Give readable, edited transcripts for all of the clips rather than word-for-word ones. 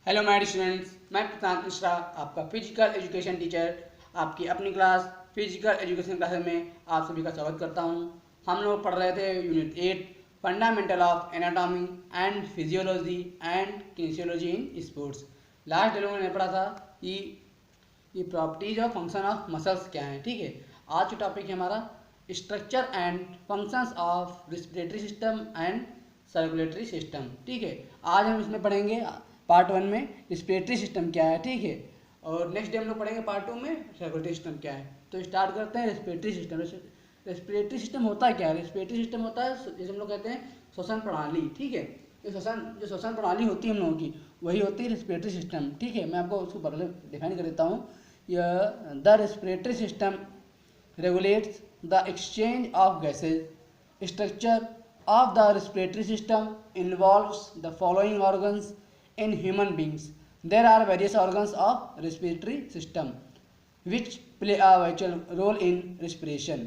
Hello my students, मैं प्रशांत मिश्रा, आपका physical education teacher, आपकी अपनी क्लास फिजिकल एजुकेशन क्लास में आप सभी का स्वागत करता हूं। हम लोग पढ़ रहे थे unit 8 fundamental of anatomy and physiology and kinesiology in sports. Last डेलो में पढ़ा था कि ये प्रॉपर्टीज और फंक्शन ऑफ मसल्स क्या हैं। ठीक है, आज का टॉपिक है हमारा structure and functions of respiratory system and circulatory system. ठीक है, आज हम इसमें पढ़ेंगे पार्ट 1 में रिस्पिरेटरी सिस्टम क्या है। ठीक है, और नेक्स्ट डे हम लोग पढ़ेंगे पार्ट 2 में सर्कुलेटरी सिस्टम क्या है। तो स्टार्ट करते हैं रिस्पिरेटरी सिस्टम। रेस्पिरेटरी सिस्टम होता है क्या है? रेस्पिरेटरी सिस्टम होता है जैसे हम लोग कहते हैं श्वसन प्रणाली। ठीक है, जो श्वसन प्रणाली होती है हम लोगों की, वही होती है रेस्पिरेटरी सिस्टम। ठीक है, मैं आपको उसको पहले डिफाइन कर देता हूँ। The respiratory system regulates the exchange of gases. Structure of the respiratory system involves the following organs in human beings. There are various organs of respiratory system which play a vital role in respiration.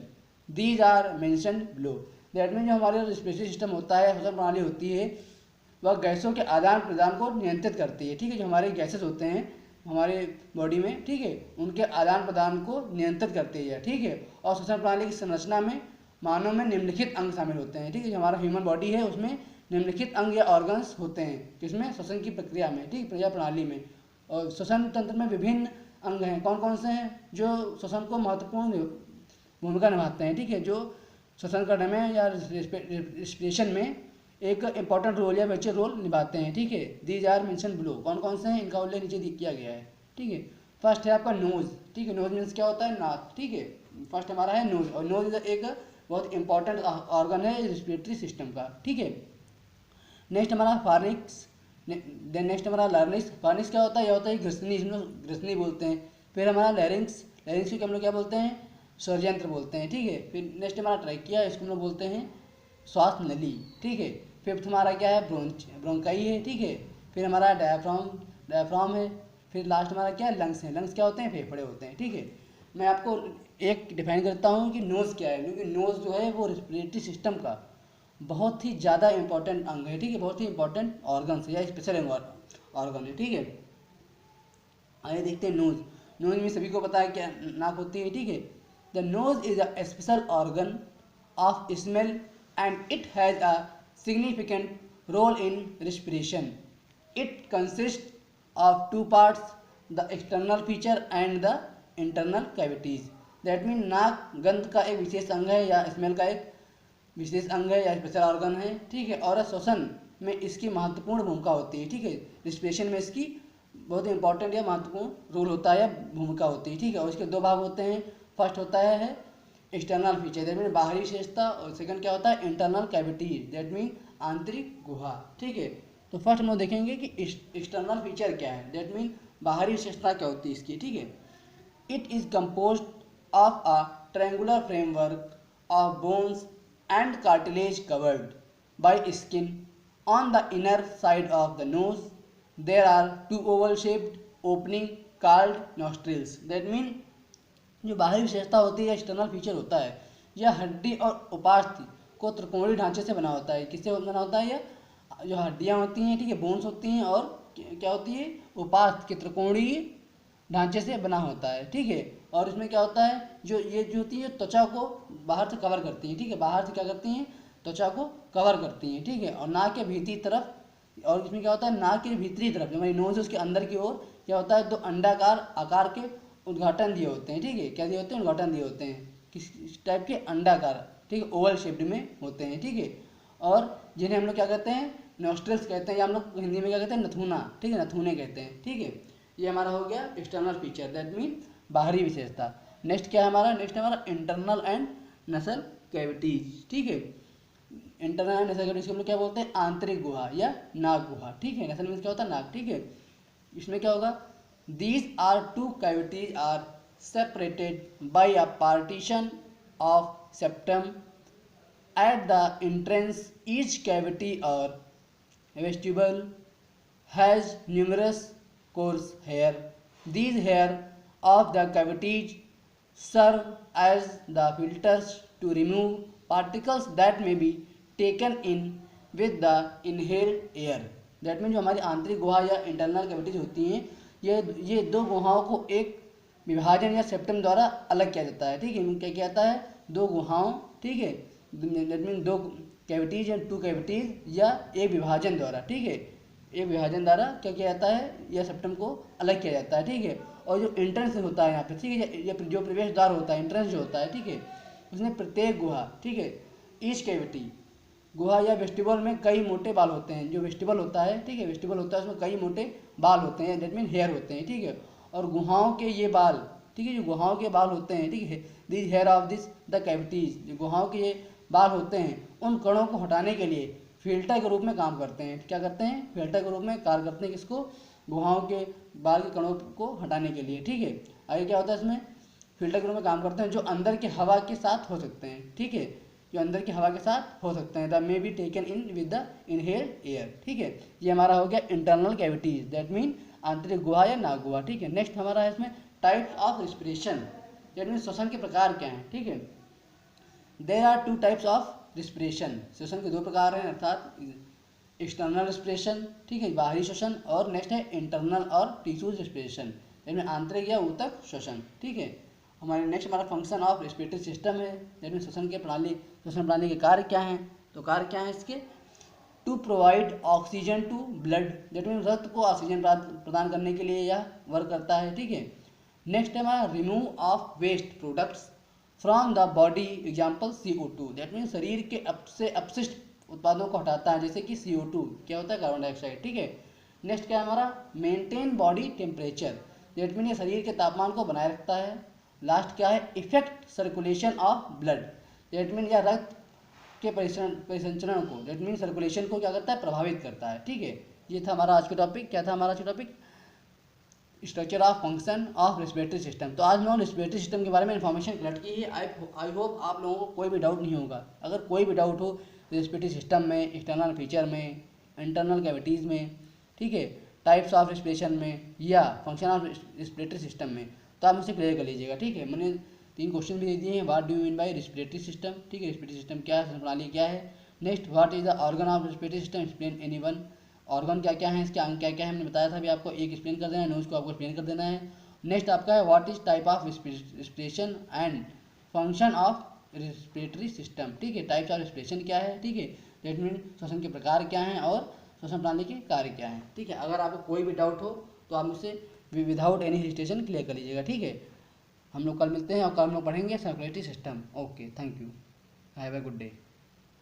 These are mentioned below. That means जो हमारे respiratory system होता है, श्वसन प्रणाली होती है, वह गैसों के आदान प्रदान को नियंत्रित करती है। ठीक है, जो हमारे गैसेस होते हैं हमारे बॉडी में, ठीक है, उनके आदान प्रदान को नियंत्रित करती है। ठीक है, और श्वसन प्रणाली की संरचना में मानव में निम्नलिखित अंग शामिल होते हैं। ठीक है, जो हमारा ह्यूमन बॉडी है उसमें निम्नलिखित अंग या ऑर्गन्स होते हैं, जिसमें श्वसन की प्रक्रिया में, ठीक, प्रजा प्रणाली में। और श्वसन तंत्र में विभिन्न अंग हैं। कौन कौन से हैं? जो श्वसन को महत्वपूर्ण भूमिका निभाते हैं। ठीक है, जो श्वसन करने में या रेस्पिरेशन में एक इंपॉर्टेंट रोल या मेजर रोल निभाते हैं। ठीक है, दीज आर मेंशन बिलो। कौन कौन से हैं, इनका उल्लेख नीचे किया गया है। ठीक है, फर्स्ट है आपका नोज। ठीक है, नोज मीन्स क्या होता है? नाक। ठीक है, फर्स्ट हमारा है नोज, और नोज एक बहुत इंपॉर्टेंट ऑर्गन है रेस्पिरेटरी सिस्टम का। ठीक है, नेक्स्ट हमारा फार्निक्स, देन नेक्स्ट हमारा लार्निक्स। फार्निक्स क्या होता है? यह होता है ग्रसनी, हम लोग ग्रसनी बोलते हैं। फिर हमारा लैरिंक्स, लैरिंक्स को हम लोग क्या बोलते हैं? स्वरयंत्र बोलते हैं। ठीक है, फिर नेक्स्ट हमारा ट्रैकिया, इसको हम लोग बोलते हैं श्वास नली। ठीक है, फिफ्थ हमारा क्या है? ब्रोंकाई है। ठीक है, फिर हमारा डायफ्राम है। फिर लास्ट हमारा क्या है? लंग्स है। लंग्स क्या होते हैं? फेफड़े होते हैं। ठीक है, मैं आपको एक डिफाइन करता हूँ कि नोज़ क्या है, क्योंकि नोज़ जो है वो रेस्पिरेटरी सिस्टम का बहुत ही ज़्यादा इंपॉर्टेंट अंग है। ठीक है, बहुत ही इंपॉर्टेंट ऑर्गन है या स्पेशल ऑर्गन है। ठीक है, आइए देखते हैं नोज़। नोज़ में सभी को पता है क्या नाक होती है। ठीक है, the nose is a special organ of smell and it has a significant role in respiration. It consists of two parts, the external feature and the internal cavities. That means नाक गंध का एक विशेष अंग है या स्मेल का एक विशेष अंग है या स्पेशल ऑर्गन है। ठीक है, और श्वसन में इसकी महत्वपूर्ण भूमिका होती है। ठीक है, रिस्पिरेशन में इसकी बहुत इंपॉर्टेंट या महत्वपूर्ण रोल होता है या भूमिका होती है। ठीक है, और इसके दो भाग होते हैं। फर्स्ट होता है एक्सटर्नल फीचर, दैट मीन बाहरी विशेषता, और सेकंड क्या होता है? इंटरनल कैविटी, दैट मीन आंतरिक गुहा। ठीक है, तो फर्स्ट हम लोग देखेंगे कि एक्सटर्नल फीचर क्या है, दैट मीन बाहरी विशेषता क्या होती है इसकी। ठीक है, it is compose of a triangular framework of bones and cartilage covered by skin on the inner side of the nose. There are two oval shaped opening called nostrils. That mean जो बाहरी विशेषता होती है, external feature होता है, यह हड्डी और उपास्थि को त्रिकोणीय ढांचे से बना होता है। किससे बना होता है? यह जो हड्डियाँ होती हैं, ठीक है, बोन्स होती हैं, और क्या होती है? उपास्थि के त्रिकोणीय ढांचे से बना होता है। ठीक है, और इसमें क्या होता है? जो ये जो होती है त्वचा को बाहर से कवर करती हैं। ठीक है, बाहर से क्या करती हैं? त्वचा को कवर करती हैं। ठीक है, और नाक के भीतरी तरफ, और इसमें क्या होता है? नाक के भीतरी तरफ जो हमारी नोज है उसके अंदर की ओर क्या होता है? दो अंडाकार आकार के उद्घाटन दिए होते हैं। ठीक है, क्या दिए होते हैं? उद्घाटन दिए होते हैं, किस टाइप के? अंडाकार। ठीक है, ओवल शेप्ड में होते हैं। ठीक है, और जिन्हें हम लोग क्या कहते हैं? नॉस्ट्रल्स कहते हैं, या हम लोग हिंदी में क्या कहते हैं? नथुना। ठीक है, नथुने कहते हैं। ठीक है, ये हमारा हो गया एक्सटर्नल फीचर, दैट मीन बाहरी विशेषता। नेक्स्ट क्या है हमारा? नेक्स्ट हमारा इंटरनल एंड नसल कैविटीज। ठीक है, इंटरनल एंड नसल कैविटीज को हम लोग क्या बोलते हैं? आंतरिक गुहा या नाक गुहा। ठीक है, नसल मीन्स क्या होता है? नाक। ठीक है, इसमें क्या होगा? These are two cavities are separated by a partition of septum at the entrance. Each cavity or vestibule has numerous coarse hair. These hair of the cavities serve as the filters to remove particles that may be taken in with the inhaled air. That mean जो हमारी आंतरिक गुहा या internal cavities होती हैं, ये दो गुहाओं को एक विभाजन या सेप्टम द्वारा अलग किया जाता है। ठीक है, क्या किया जाता है, दो गुहाओं, ठीक है, दैट मीन दो कैविटीज या टू कैविटीज या एक विभाजन द्वारा, ठीक है, एक विभाजन द्वारा क्या किया जाता है, या सेप्टम को अलग किया जाता है। ठीक है, और जो एंट्रेंस होता है यहाँ पे, ठीक है, या जो प्रवेश द्वार होता है, एंट्रेंस जो होता है, ठीक है, उसमें प्रत्येक गुहा, ठीक है, ईच कैविटी गुहा या वेस्टिबल में कई मोटे बाल होते हैं। जो वेस्टिबल होता है, ठीक है, वेस्टिबल होता है उसमें कई मोटे बाल होते हैं, दैट मीन हेयर होते हैं। ठीक है, और गुहाओं के ये बाल, ठीक है, जो गुहाओं के बाल होते हैं, ठीक है, this hair of this the cavities, जो गुहाओं के ये बाल होते हैं उन कणों को हटाने के लिए फिल्टर के रूप में काम करते हैं। क्या करते हैं, फिल्टर के रूप में कार्य करते हैं, किसको, गुहाओं के बाल के कणों को हटाने के लिए। ठीक है, आगे क्या होता है, इसमें फिल्टर के रूप में काम करते हैं जो अंदर की हवा के साथ हो सकते हैं। ठीक है, जो अंदर की हवा के साथ हो सकते हैं, the may be taken in with the inhaled air. ठीक है, ये हमारा हो गया इंटरनल कैविटीज, दैट मीन आंतरिक गुहा या नाक गुहा। ठीक है, नेक्स्ट हमारा है इसमें types of respiration, that mean श्वसन के प्रकार क्या हैं। ठीक है, there are two types of respiration, श्वसन के दो प्रकार हैं, अर्थात एक्सटर्नल रिस्पिरेशन, ठीक है, बाहरी श्वसन, और नेक्स्ट है इंटरनल और टिश्यूज रिस्पिरेशन, दैट मीन आंतरिक या ऊतक श्वसन। ठीक है, हमारे नेक्स्ट हमारा फंक्शन ऑफ रेस्पिरेटरी सिस्टम है, दैट मीन श्वसन प्रणाली के कार्य क्या हैं। तो कार्य क्या है इसके, to provide oxygen to blood, that mean रक्त को ऑक्सीजन प्रदान करने के लिए यह वर्क करता है। ठीक है, नेक्स्ट है हमारा remove of waste products from the body, example CO2, that mean शरीर के से अपशिष्ट उत्पादों को हटाता है, जैसे कि CO2 क्या होता है, कार्बन डाइऑक्साइड। ठीक है, नेक्स्ट क्या है हमारा maintain body temperature, that mean ये शरीर के तापमान को बनाए रखता है। लास्ट क्या है, effect circulation of blood, that mean या रक्त के परिसंचरण को, दैट मीन सर्कुलेशन को क्या करता है, प्रभावित करता है। ठीक है, ये था हमारा आज का टॉपिक। क्या था हमारा आज का topic, structure of function of respiratory system. तो आज मैंने रेस्पिरेटरी सिस्टम के बारे में इन्फॉर्मेशन कलेक्ट की है। आई होप आप लोगों को कोई भी डाउट नहीं होगा। अगर कोई भी डाउट हो रेस्पिरेटरी सिस्टम में, एक्सटर्नल फीचर में, इंटरनल कैविटीज़ में, ठीक है, टाइप्स ऑफ रेस्पिरेशन में या फंक्शन ऑफ रेस्पिरेटरी सिस्टम में, तो आप मुझसे क्लियर कर लीजिएगा। ठीक है, मैंने 3 क्वेश्चन भी दे दिए हैं। What do you mean by respiratory system, ठीक है, रेस्पिरेटरी सिस्टम क्या है, प्रणाली क्या है। Next, what is the organ of respiratory system, explain any one, organ क्या क्या है, इसके अंग क्या क्या है, हमने बताया था अभी आपको, एक एक्सप्लेन कर देना है, नोज को आपको एक्सप्लेन कर देना है। नेक्स्ट आपका है what is type of respiration and function of respiratory system, ठीक है, टाइप्स ऑफ रेस्पिरेशन क्या है, ठीक है, दैट मीन श्वसन के प्रकार क्या हैं और श्वसन प्रणाली के कार्य क्या हैं। ठीक है, अगर आपको कोई भी डाउट हो तो आप मुझसे विदाउट एनी हेजिटेशन क्लियर कर लीजिएगा। ठीक है, हम लोग कल मिलते हैं और कल हम लोग पढ़ेंगे circulatory system. Okay, thank you, have a good day.